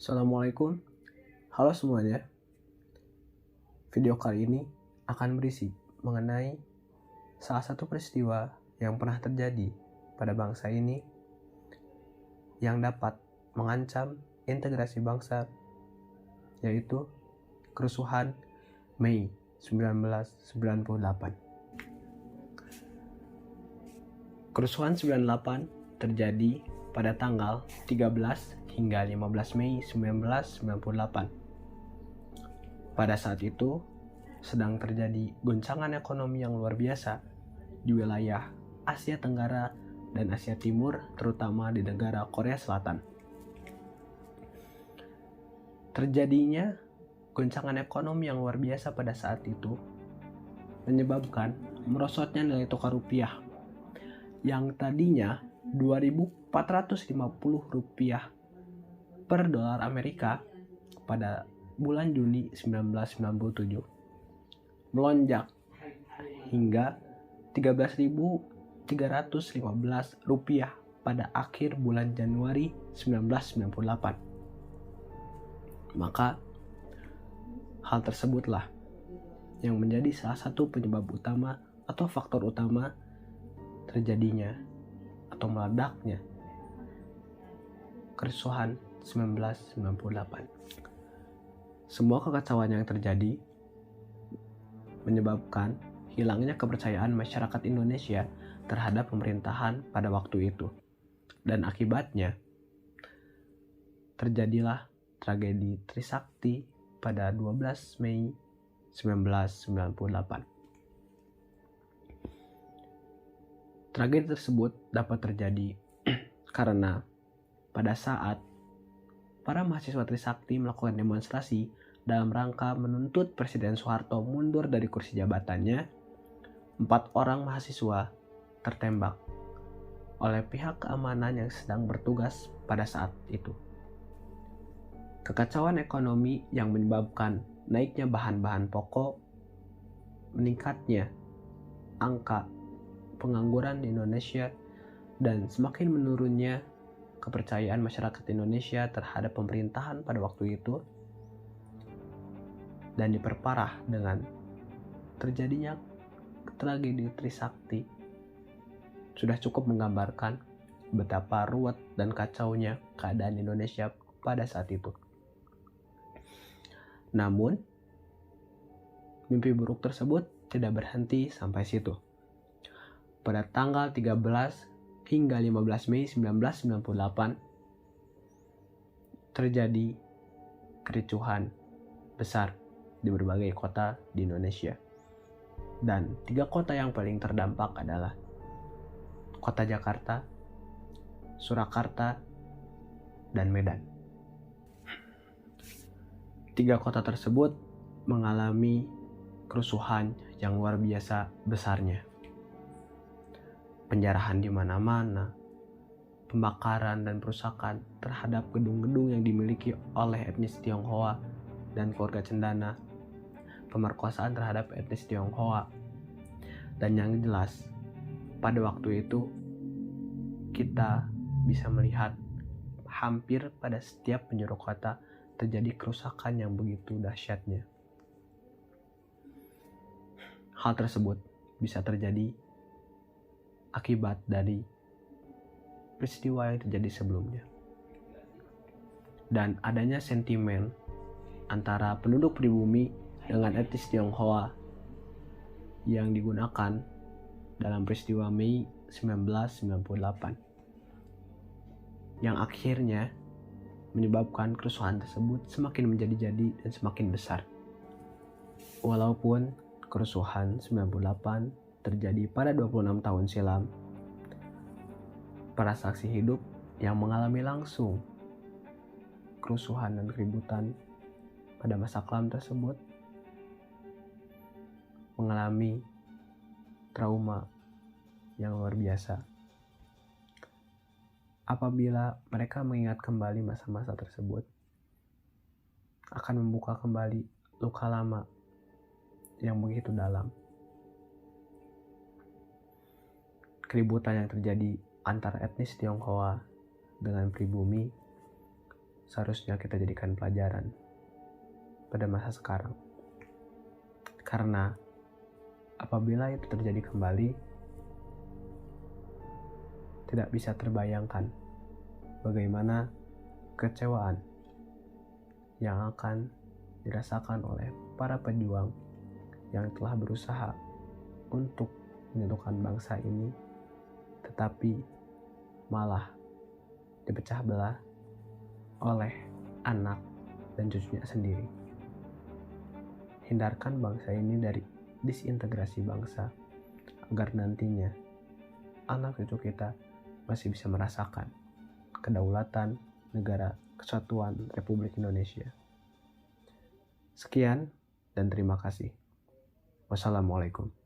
Assalamualaikum, halo semuanya. Video kali ini akan berisi mengenai salah satu peristiwa yang pernah terjadi pada bangsa ini yang dapat mengancam integrasi bangsa, yaitu kerusuhan Mei 1998. Kerusuhan 98 terjadi pada tanggal 13 hingga 15 Mei 1998. Pada saat itu, sedang terjadi goncangan ekonomi yang luar biasa di wilayah Asia Tenggara dan Asia Timur, terutama di negara Korea Selatan. Terjadinya goncangan ekonomi yang luar biasa pada saat itu menyebabkan merosotnya nilai tukar rupiah yang tadinya 2.450 rupiah per dolar Amerika pada bulan Juni 1997 melonjak hingga 13.315 rupiah pada akhir bulan Januari 1998. Maka hal tersebutlah yang menjadi salah satu penyebab utama atau faktor utama terjadinya atau meledaknya kerusuhan 1998. Semua kekacauan yang terjadi menyebabkan hilangnya kepercayaan masyarakat Indonesia terhadap pemerintahan pada waktu itu. Dan akibatnya terjadilah tragedi Trisakti pada 12 Mei 1998. Tragedi tersebut dapat terjadi karena pada saat para mahasiswa Trisakti melakukan demonstrasi dalam rangka menuntut Presiden Soeharto mundur dari kursi jabatannya, 4 orang mahasiswa tertembak oleh pihak keamanan yang sedang bertugas pada saat itu. Kekacauan ekonomi yang menyebabkan naiknya bahan-bahan pokok, meningkatnya angka pengangguran di Indonesia, dan semakin menurunnya kepercayaan masyarakat Indonesia terhadap pemerintahan pada waktu itu, dan diperparah dengan terjadinya tragedi Trisakti, sudah cukup menggambarkan betapa ruwet dan kacaunya keadaan Indonesia pada saat itu. Namun, mimpi buruk tersebut tidak berhenti sampai situ. Pada tanggal 13 hingga 15 Mei 1998 terjadi kericuhan besar di berbagai kota di Indonesia. Dan 3 kota yang paling terdampak adalah Kota Jakarta, Surakarta, dan Medan. 3 kota tersebut mengalami kerusuhan yang luar biasa besarnya. Penjarahan di mana-mana, pembakaran dan perusakan terhadap gedung-gedung yang dimiliki oleh etnis Tionghoa dan keluarga cendana, pemerkosaan terhadap etnis Tionghoa, dan yang jelas pada waktu itu kita bisa melihat hampir pada setiap penjuru kota terjadi kerusakan yang begitu dahsyatnya. Hal tersebut bisa terjadi akibat dari peristiwa yang terjadi sebelumnya. Dan adanya sentimen antara penduduk pribumi dengan etnis Tionghoa yang digunakan dalam peristiwa Mei 1998, yang akhirnya menyebabkan kerusuhan tersebut semakin menjadi-jadi dan semakin besar. Walaupun kerusuhan 98 terjadi pada 26 tahun silam, para saksi hidup yang mengalami langsung kerusuhan dan keributan pada masa kelam tersebut mengalami trauma yang luar biasa. Apabila mereka mengingat kembali masa-masa tersebut, akan membuka kembali luka lama yang begitu dalam. Keributan yang terjadi antara etnis Tionghoa dengan pribumi seharusnya kita jadikan pelajaran pada masa sekarang. Karena apabila itu terjadi kembali, tidak bisa terbayangkan bagaimana kekecewaan yang akan dirasakan oleh para pejuang yang telah berusaha untuk menyatukan bangsa ini, tetapi malah dipecah belah oleh anak dan cucunya sendiri. Hindarkan bangsa ini dari disintegrasi bangsa, agar nantinya anak cucu kita masih bisa merasakan kedaulatan negara kesatuan Republik Indonesia. Sekian dan terima kasih. Wassalamualaikum.